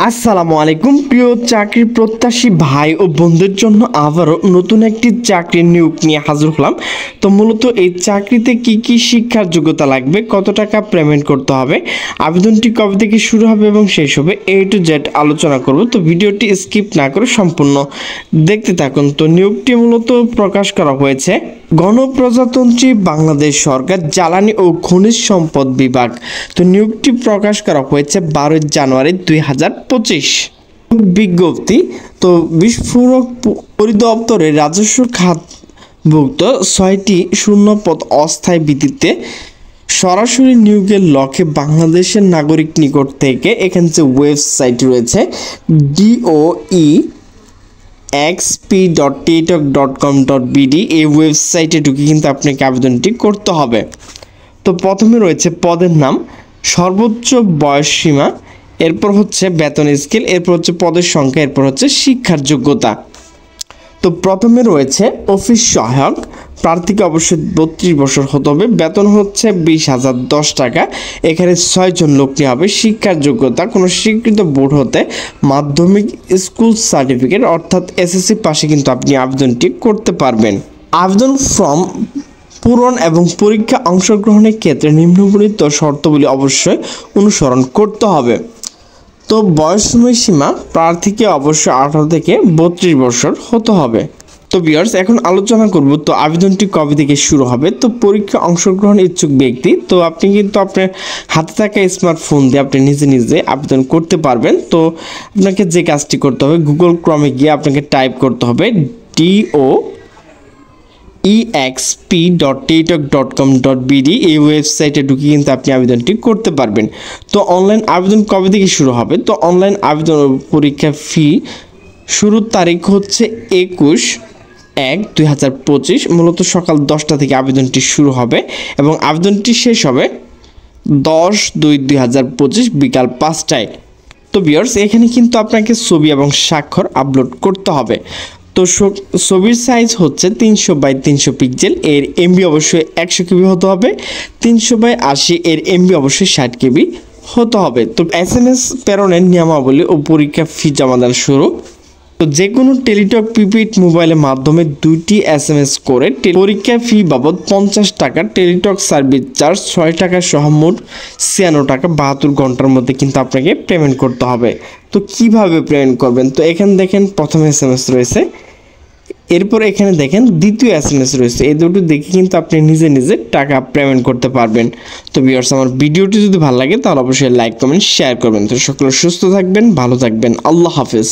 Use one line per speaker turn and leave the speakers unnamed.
আসসালামু আলাইকুম প্রিয় চাকরি প্রত্যাশী ভাই ও বন্ধুদের জন্য আবারও নতুন একটি চাকরির নিয়োগ নিয়ে হাজির হলাম। তো মূলত এই চাকরিতে কি কি শিক্ষার যোগ্যতা লাগবে, কত টাকা পেমেন্ট করতে হবে, আবেদনটি কবে থেকে শুরু হবে এবং শেষ হবে, A to Z আলোচনা করব। তো ভিডিওটি স্কিপ না করে সম্পূর্ণ দেখতে থাকুন। তো নিয়োগটি মূলত প্রকাশ করা হয়েছে গণপ্রজাতন্ত্রী বাংলাদেশ সরকার জ্বালানি ও খনিজ সম্পদ বিভাগ। তো নিয়োগটি প্রকাশ করা হয়েছে 12 জানুয়ারি 2025 বিজ্ঞপ্তি। তো বিস্ফোরক পরিদপ্তরের রাজস্ব খাতভুক্ত 6টি শূন্যপদ অস্থায়ী ভিত্তিতে সরাসরি নিয়োগের লক্ষ্যে বাংলাদেশের নাগরিক নিকট থেকে এখানে যে ওয়েবসাইট রয়েছে doexp.ttok.com.bd এই ওয়েবসাইটে ঢুকে কিন্তু আপনাকে আবেদনটি করতে হবে। তো প্রথমে রয়েছে পদের নাম, সর্বোচ্চ বয়স সীমা, এরপর হচ্ছে বেতন স্কেল, এরপর হচ্ছে পদের সংখ্যা, এরপর হচ্ছে শিক্ষার যোগ্যতা। তো প্রথমে রয়েছে অফিস সহায়ক, প্রার্থীকে অবশ্যই 32 বছর হতে হবে, বেতন হচ্ছে 20,010 টাকা, এখানে 6 জন লোক নেওয়া হবে। শিক্ষার যোগ্যতা কোনো স্বীকৃত বোর্ড হতে মাধ্যমিক স্কুল সার্টিফিকেট অর্থাৎ SSC পাশে কিন্তু আপনি আবেদনটি করতে পারবেন। আবেদন ফর্ম পূরণ এবং পরীক্ষা অংশগ্রহণের ক্ষেত্রে নিম্নবর্ণিত শর্তাবলী অবশ্যই অনুসরণ করতে হবে। তো বয়সসীমা সীমা প্রার্থীকে অবশ্যই 18 থেকে 32 বছর হতে হবে। তো ভিউয়ার্স, এখন আলোচনা করব তো আবেদনটি কবে থেকে শুরু হবে। তো পরীক্ষা অংশগ্রহণ ইচ্ছুক ব্যক্তি, তো আপনি কিন্তু আপনার হাতে থাকা স্মার্টফোন দিয়ে আপনি নিজে নিজে আবেদন করতে পারবেন। তো আপনাকে যে কাজটি করতে হবে, গুগল ক্রমে গিয়ে আপনাকে টাইপ করতে হবে doexp.ttok.com.bd এই ওয়েবসাইটে ঢুকে কিন্তু আপনি আবেদনটি করতে পারবেন। তো অনলাইন আবেদন কবে থেকে শুরু হবে। তো অনলাইন আবেদন পরীক্ষা ফি শুরুর তারিখ হচ্ছে 21/1/2025 মূলত সকাল 10টা থেকে আবেদনটি শুরু হবে এবং আবেদনটি শেষ হবে 10/2/2025 বিকাল 5টায়। তো ভিউয়ার্স, এখানে কিন্তু আপনাকে ছবি এবং স্বাক্ষর আপলোড করতে হবে। তো ছবির সাইজ হচ্ছে 300x300 পিক্সেল, এর MB অবশ্যই 100 KB হতে হবে, 300x80 এর MB অবশ্যই 60 KB হতে হবে। তো SMS প্রেরণের নিয়মাবলী ও পরীক্ষা ফি জমাদান শুরু। তো যে কোনো টেলিটক প্রিপেইড মোবাইলের মাধ্যমে 2টি SMS করে পরীক্ষা ফি বাবদ 50 টাকা, টেলিটক সার্ভিস চার্জ 6 টাকা সহ মোট 96 টাকা 72 ঘন্টার মধ্যে কিন্তু আপনাকে পেমেন্ট করতে হবে। তো কিভাবে পেমেন্ট করবেন, তো এখানে দেখেন প্রথম SMS রয়েছে, এরপর এখানে দেখেন দ্বিতীয় SMS রয়েছে, এই দুটো দেখে কিন্তু আপনি নিজে নিজে টাকা পেমেন্ট করতে পারবেন। তো ভিউয়ার্স, আমার ভিডিওটি যদি ভালো লাগে তাহলে অবশ্যই লাইক কমেন্ট শেয়ার করবেন। তো সকলে সুস্থ থাকবেন, ভালো থাকবেন, আল্লাহ হাফেজ।